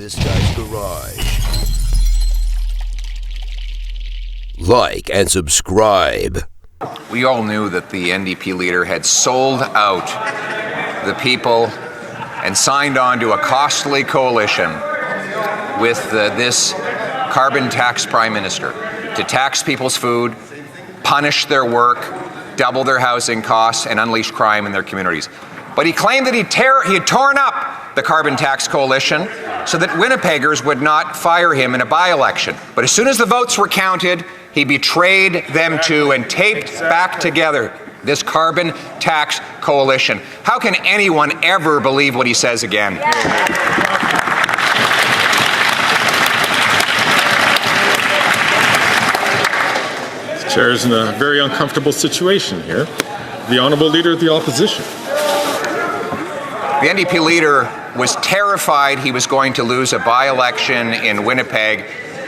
This Guy's Garage. Like and subscribe. We all knew that the NDP leader had sold out the people and signed on to a costly coalition with this carbon tax prime minister to tax people's food, punish their work, double their housing costs, and unleash crime in their communities. But he claimed that he had torn up the carbon tax coalition so that Winnipeggers would not fire him in a by-election. But as soon as the votes were counted, he betrayed them too and taped back together this carbon tax coalition. How can anyone ever believe what he says again? The chair is in a very uncomfortable situation here. The Honourable Leader of the Opposition. The NDP leader was terrified he was going to lose a by-election in Winnipeg,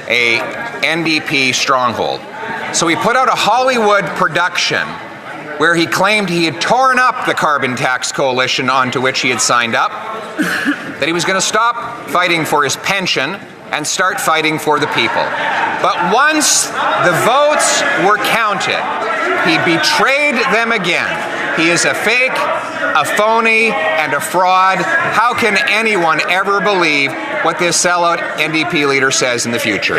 a NDP stronghold. So he put out a Hollywood production where he claimed he had torn up the carbon tax coalition onto which he had signed up, that he was going to stop fighting for his pension and start fighting for the people. But once the votes were counted, he betrayed them again. He is a fake, a phony, and a fraud. How can anyone ever believe what this sellout NDP leader says in the future?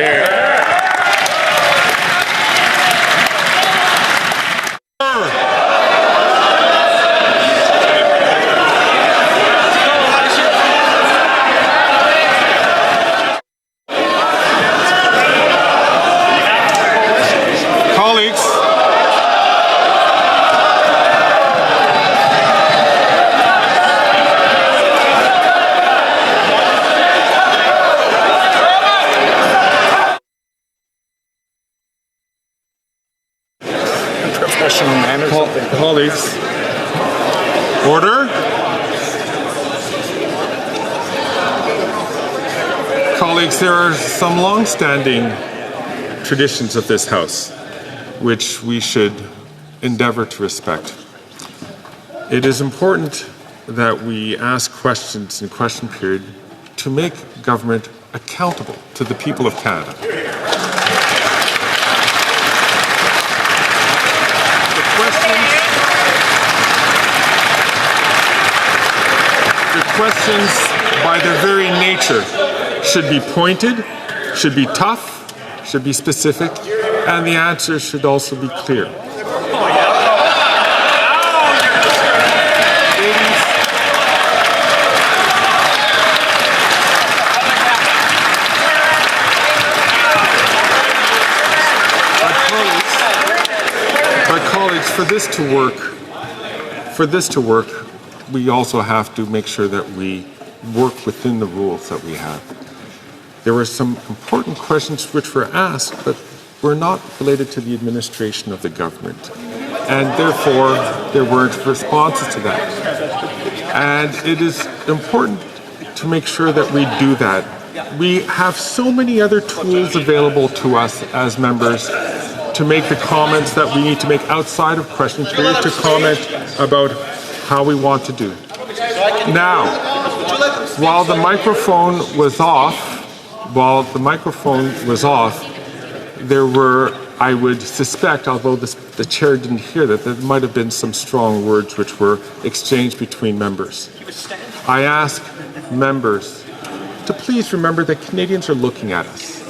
Colleagues, order. Colleagues, there are some long-standing traditions of this House which we should endeavour to respect. It is important that we ask questions in question period to make government accountable to the people of Canada. Questions, by their very nature, should be pointed, should be tough, should be specific, and the answers should also be clear. But colleagues, for this to work, we also have to make sure that we work within the rules that we have. There were some important questions which were asked, but were not related to the administration of the government. And therefore, there weren't responses to that. And it is important to make sure that we do that. We have so many other tools available to us as members to make the comments that we need to make outside of question period, to comment about how we want to do. Now, while the microphone was off, there were, I would suspect, although the chair didn't hear that, there might have been some strong words which were exchanged between members. I ask members to please remember that Canadians are looking at us.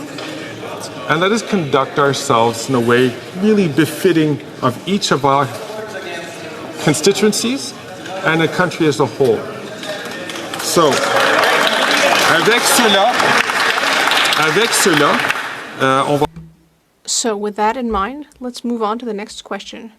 And let us conduct ourselves in a way really befitting of each of our constituencies and the country as a whole. So, avec cela, on va... So with that in mind, let's move on to the next question.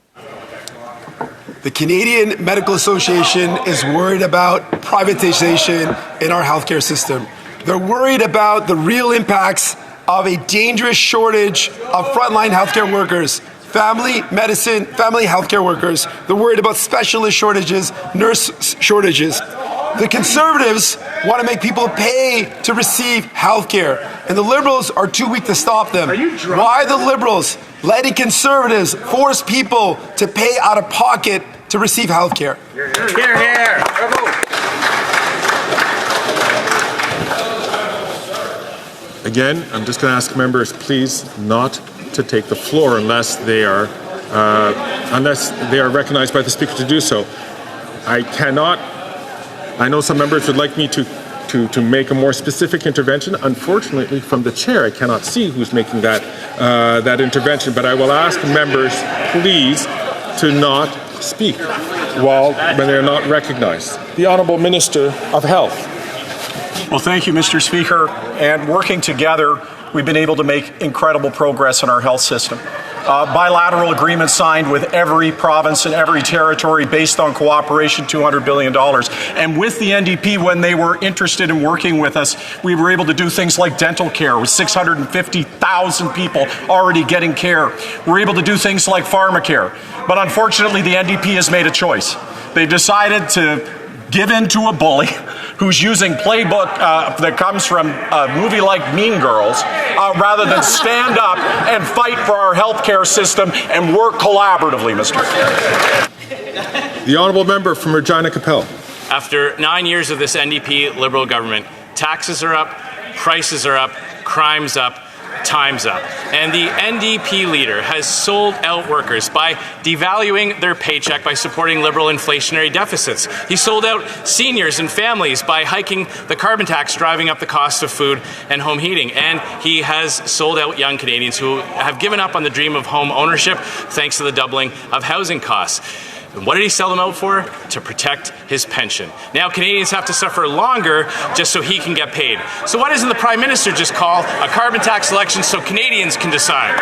The Canadian Medical Association is worried about privatization in our healthcare system. They're worried about the real impacts of a dangerous shortage of frontline healthcare workers, family medicine, family healthcare workers. They're worried about specialist shortages, nurse shortages. The Conservatives want to make people pay to receive healthcare, and the Liberals are too weak to stop them. Why the Liberals letting Conservatives force people to pay out of pocket to receive healthcare? Again, I'm just going to ask members, please, not to take the floor unless they are recognized by the Speaker to do so. I know some members would like me to make a more specific intervention. Unfortunately, from the chair, I cannot see who's making that intervention, but I will ask members, please, to not speak when they are not recognized. The Honourable Minister of Health. Well, thank you, Mr. Speaker. And working together, we've been able to make incredible progress in our health system. Bilateral agreements signed with every province and every territory based on cooperation, $200 billion. And with the NDP, when they were interested in working with us, we were able to do things like dental care with 650,000 people already getting care. We're able to do things like pharmacare. But unfortunately, the NDP has made a choice. They've decided to give in to a bully who's using playbook that comes from a movie like Mean Girls, rather than stand up and fight for our healthcare system and work collaboratively, Mr. Speaker. The Honourable Member from Regina Capel. After 9 years of this NDP Liberal government, taxes are up, prices are up, crime's up, time's up. And the NDP leader has sold out workers by devaluing their paycheck by supporting Liberal inflationary deficits. He sold out seniors and families by hiking the carbon tax, driving up the cost of food and home heating. And he has sold out young Canadians who have given up on the dream of home ownership thanks to the doubling of housing costs. And what did he sell them out for? To protect his pension. Now Canadians have to suffer longer just so he can get paid. So why doesn't the Prime Minister just call a carbon tax election so Canadians can decide?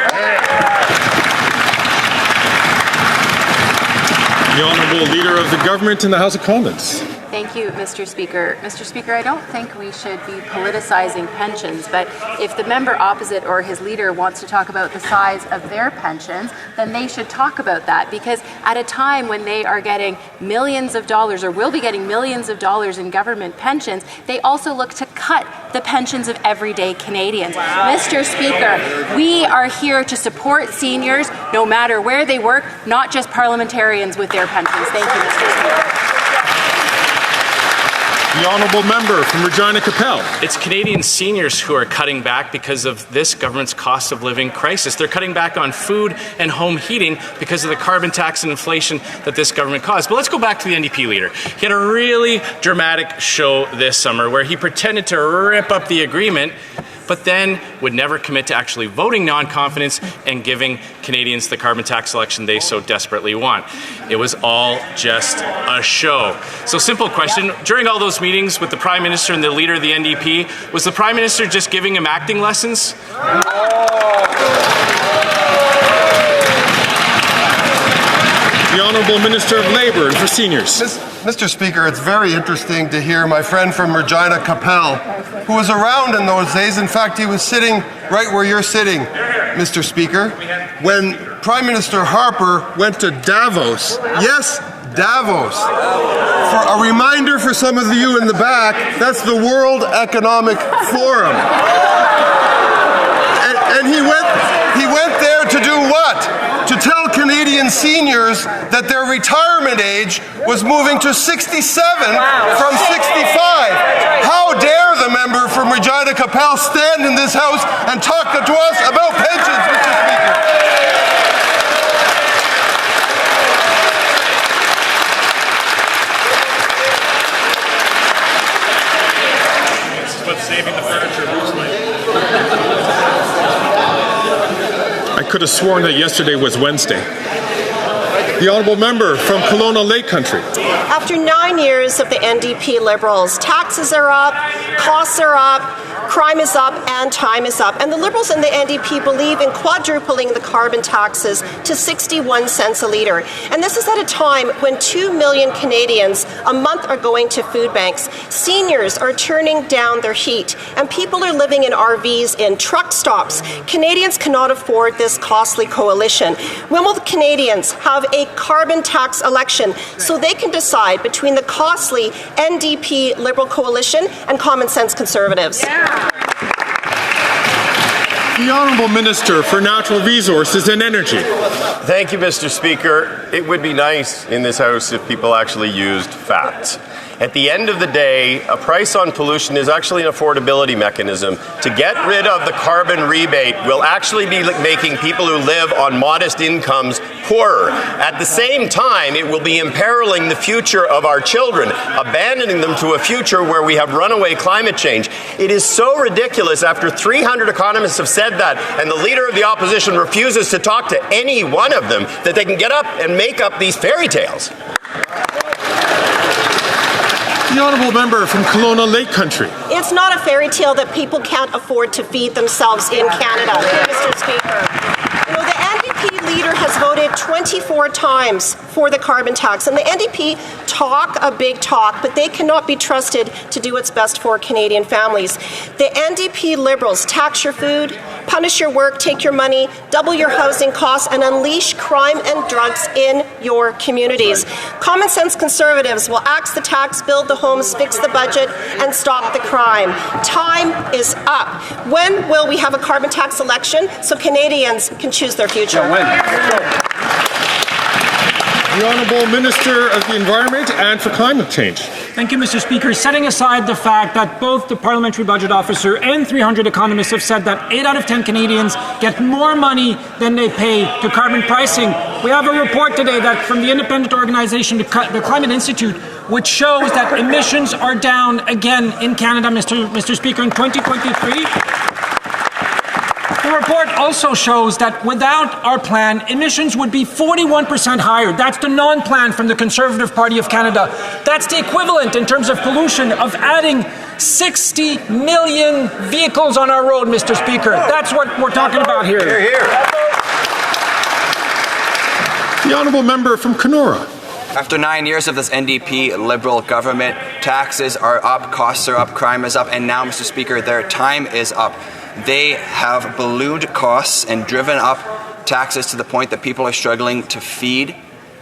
The Honourable Leader of the Government in the House of Commons. Thank you, Mr. Speaker. Mr. Speaker, I don't think we should be politicizing pensions, but if the member opposite or his leader wants to talk about the size of their pensions, then they should talk about that, because at a time when they are getting millions of dollars or will be getting millions of dollars in government pensions, they also look to cut the pensions of everyday Canadians. Wow. Mr. Speaker, we are here to support seniors no matter where they work, not just parliamentarians with their pensions. Thank you, Mr. Speaker. The Honourable Member from Regina Capel. It's Canadian seniors who are cutting back because of this government's cost of living crisis. They're cutting back on food and home heating because of the carbon tax and inflation that this government caused. But let's go back to the NDP leader. He had a really dramatic show this summer where he pretended to rip up the agreement, but then would never commit to actually voting non-confidence and giving Canadians the carbon tax election they so desperately want. It was all just a show. So simple question, during all those meetings with the Prime Minister and the leader of the NDP, was the Prime Minister just giving him acting lessons? The Honourable Minister of Labour and for Seniors. Mr. Speaker, it's very interesting to hear my friend from Regina Capel, who was around in those days. In fact, he was sitting right where you're sitting, Mr. Speaker, when Prime Minister Harper went to Davos. Yes, Davos. For a reminder for some of you in the back, that's the World Economic Forum. And he went there to do what? To tell Canadian seniors that their retirement age was moving to 67 from 65. How dare the member from Regina Capel stand in this House and talk to us about pensions, Mr. Speaker? This is what saving the furniture looks like. I could have sworn that yesterday was Wednesday. The Honourable Member from Kelowna Lake Country. After 9 years of the NDP Liberals, taxes are up, costs are up, crime is up, and time is up. And the Liberals and the NDP believe in quadrupling the carbon taxes to 61 cents a litre. And this is at a time when 2 million Canadians a month are going to food banks. Seniors are turning down their heat, and people are living in RVs in truck stops. Canadians cannot afford this costly coalition. When will the Canadians have a carbon tax election so they can decide between the costly NDP Liberal coalition and common sense Conservatives? Yeah. The Honourable Minister for Natural Resources and Energy. Thank you, Mr. Speaker. It would be nice in this House if people actually used facts. At the end of the day, a price on pollution is actually an affordability mechanism. To get rid of the carbon rebate will actually be making people who live on modest incomes poorer. At the same time, it will be imperiling the future of our children, abandoning them to a future where we have runaway climate change. It is so ridiculous after 300 economists have said that, and the leader of the opposition refuses to talk to any one of them, that they can get up and make up these fairy tales. The honourable member from Kelowna Lake Country. It's not a fairy tale that people can't afford to feed themselves in Canada, Mr. Speaker. You know, the NDP leader has voted 24 times for the carbon tax, and the NDP talk a big talk, but they cannot be trusted to do what's best for Canadian families. The NDP Liberals tax your food, punish your work, take your money, double your housing costs, and unleash crime and drugs in your communities. Common sense Conservatives will axe the tax, build the homes, fix the budget, and stop the crime. Time is up. When will we have a carbon tax election so Canadians can choose their future? The Honourable Minister of the Environment and for Climate Change. Thank you, Mr. Speaker. Setting aside the fact that both the Parliamentary Budget Officer and 300 economists have said that 8 out of 10 Canadians get more money than they pay to carbon pricing, we have a report today that from the independent organization, the Climate Institute, which shows that emissions are down again in Canada, Mr. Speaker, in 2023. The report also shows that without our plan, emissions would be 41% higher. That's the non-plan from the Conservative Party of Canada. That's the equivalent in terms of pollution of adding 60 million vehicles on our road, Mr. Speaker. That's what we're talking about here. Hear, hear. The honourable member from Kenora. After 9 years of this NDP Liberal government, taxes are up, costs are up, crime is up, and now, Mr. Speaker, their time is up. They have ballooned costs and driven up taxes to the point that people are struggling to feed,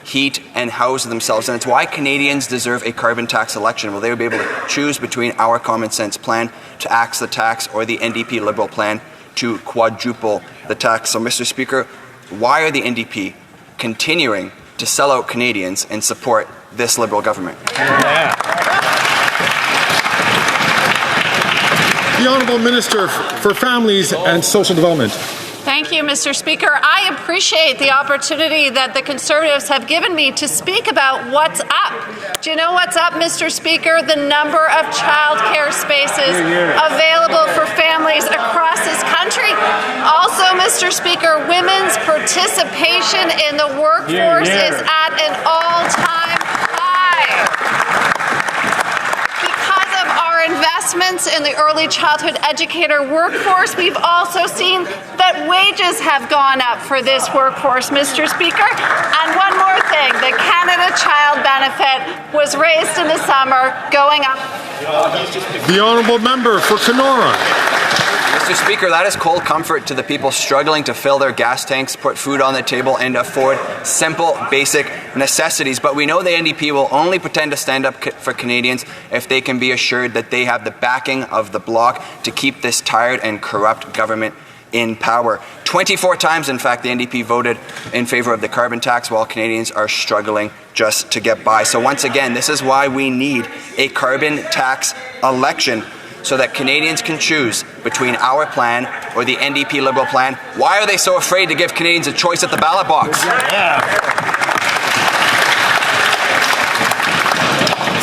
heat, and house themselves. And it's why Canadians deserve a carbon tax election, where they will be able to choose between our common sense plan to axe the tax or the NDP Liberal plan to quadruple the tax. So, Mr. Speaker, why are the NDP continuing to sell out Canadians and support this Liberal government? Yeah. The Honourable Minister for Families and Social Development. Thank you, Mr. Speaker. I appreciate the opportunity that the Conservatives have given me to speak about what's up. Do you know what's up, Mr. Speaker? The number of childcare spaces available for families across this country. Also, Mr. Speaker, women's participation in the workforce is at an all-time high. Investments in the early childhood educator workforce, we've also seen that wages have gone up for this workforce, Mr. Speaker. And one more thing, the Canada Child Benefit was raised in the summer, going up. The honourable member for Kenora. Mr. Speaker, that is cold comfort to the people struggling to fill their gas tanks, put food on the table, and afford simple, basic necessities. But we know the NDP will only pretend to stand up for Canadians if they can be assured that they have the backing of the bloc to keep this tired and corrupt government in power. 24 times, in fact, the NDP voted in favour of the carbon tax while Canadians are struggling just to get by. So once again, this is why we need a carbon tax election, so that Canadians can choose between our plan or the NDP Liberal plan. Why are they so afraid to give Canadians a choice at the ballot box?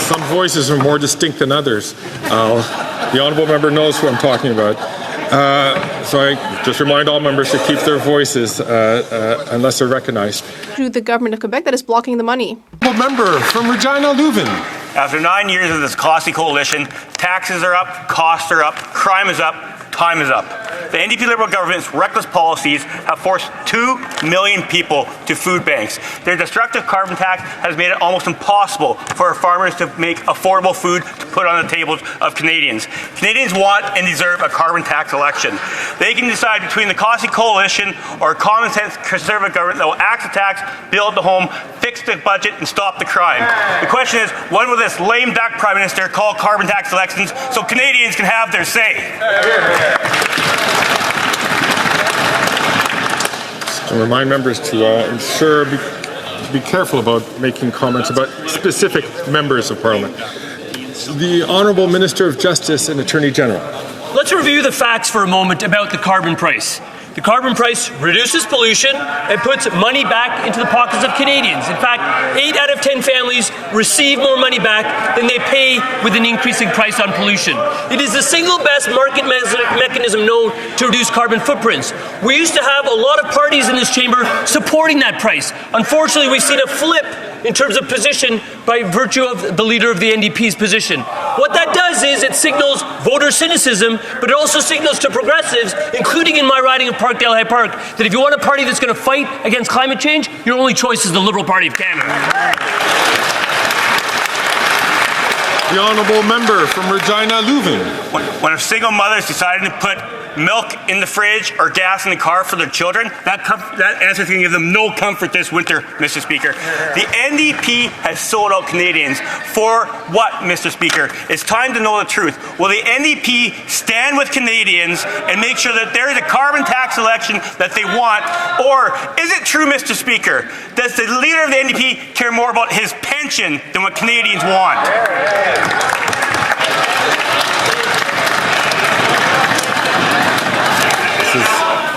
Some voices are more distinct than others. The honourable member knows who I'm talking about. So I just remind all members to keep their voices unless they're recognized. To the government of Quebec that is blocking the money. Honourable member from Regina Leuven. After 9 years of this costly coalition, taxes are up, costs are up, crime is up, time is up. The NDP Liberal government's reckless policies have forced 2 million people to food banks. Their destructive carbon tax has made it almost impossible for our farmers to make affordable food to put on the tables of Canadians. Canadians want and deserve a carbon tax election. They can decide between the costly coalition or a common sense Conservative government that will axe the tax, build the home, fix the budget, and stop the crime. The question is, when will this lame duck Prime Minister call carbon tax elections so Canadians can have their say? To remind members to ensure be careful about making comments about specific members of Parliament. The Honourable Minister of Justice and Attorney General. Let's review the facts for a moment about the carbon price. The carbon price reduces pollution and puts money back into the pockets of Canadians. In fact, 8 out of 10 families receive more money back than they pay with an increasing price on pollution. It is the single best market mechanism known to reduce carbon footprints. We used to have a lot of parties in this chamber supporting that price. Unfortunately, we've seen a flip in terms of position by virtue of the leader of the NDP's position. What that does is it signals voter cynicism, but it also signals to progressives, including in my riding of Parkdale High Park, that if you want a party that's going to fight against climate change, your only choice is the Liberal Party of Canada. The Honourable Member from Regina Leuven. When a single mother's decided to put milk in the fridge or gas in the car for their children, that answer is going to give them no comfort this winter, Mr. Speaker. The NDP has sold out Canadians for what, Mr. Speaker? It's time to know the truth. Will the NDP stand with Canadians and make sure that there is a carbon tax election that they want? Or is it true, Mr. Speaker, does the leader of the NDP care more about his pension than what Canadians want?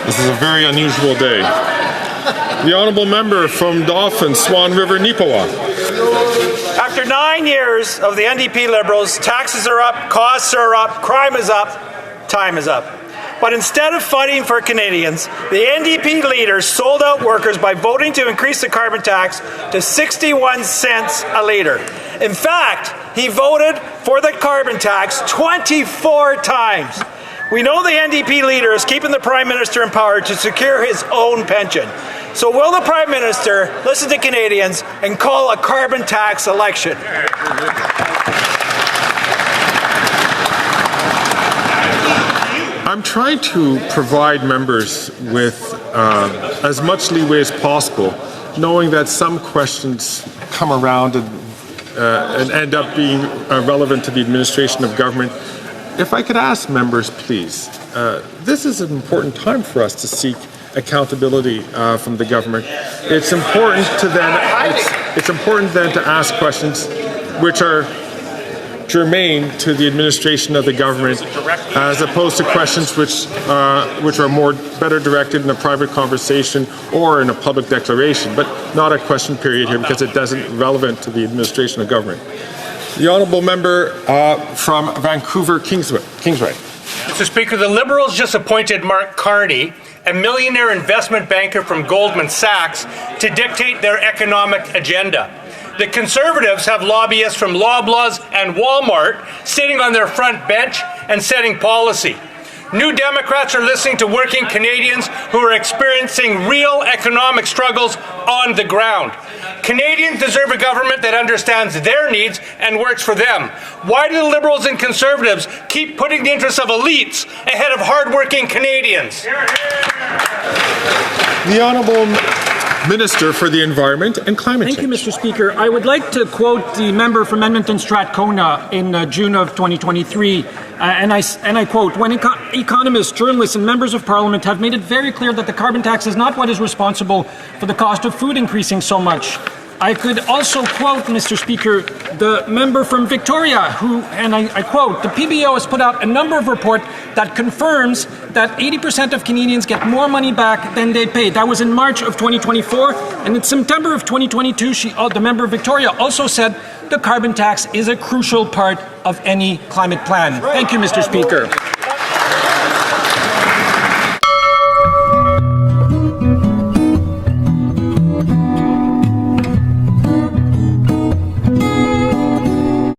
This is a very unusual day. The Honourable Member from Dauphin, Swan River, Neepawa. After 9 years of the NDP Liberals, taxes are up, costs are up, crime is up, time is up. But instead of fighting for Canadians, the NDP leader sold out workers by voting to increase the carbon tax to 61 cents a litre. In fact, he voted for the carbon tax 24 times. We know the NDP leader is keeping the Prime Minister in power to secure his own pension. So will the Prime Minister listen to Canadians and call a carbon tax election? I'm trying to provide members with as much leeway as possible, knowing that some questions come around and end up being relevant to the administration of government. If I could ask members, please, this is an important time for us to seek accountability from the government. It's important then to ask questions which are germane to the administration of the government, as opposed to questions which are better directed in a private conversation or in a public declaration, but not a question period here because it isn't relevant to the administration of government. The Honourable Member from Vancouver, Kingsway. Mr. Speaker, the Liberals just appointed Mark Carney, a millionaire investment banker from Goldman Sachs, to dictate their economic agenda. The Conservatives have lobbyists from Loblaws and Walmart sitting on their front bench and setting policy. New Democrats are listening to working Canadians who are experiencing real economic struggles on the ground. Canadians deserve a government that understands their needs and works for them. Why do the Liberals and Conservatives keep putting the interests of elites ahead of hardworking Canadians? The Honourable Minister for the Environment and Climate Change. Thank you, Mr. Speaker. I would like to quote the member from Edmonton Strathcona in June of 2023, and I quote, "When economists, journalists and members of Parliament have made it very clear that the carbon tax is not what is responsible for the cost of food increasing so much." I could also quote, Mr. Speaker, the member from Victoria who, and I quote, "The PBO has put out a number of reports that confirms that 80% of Canadians get more money back than they pay." That was in March of 2024. And in September of 2022, the member of Victoria also said the carbon tax is a crucial part of any climate plan. Thank you, Mr. Speaker.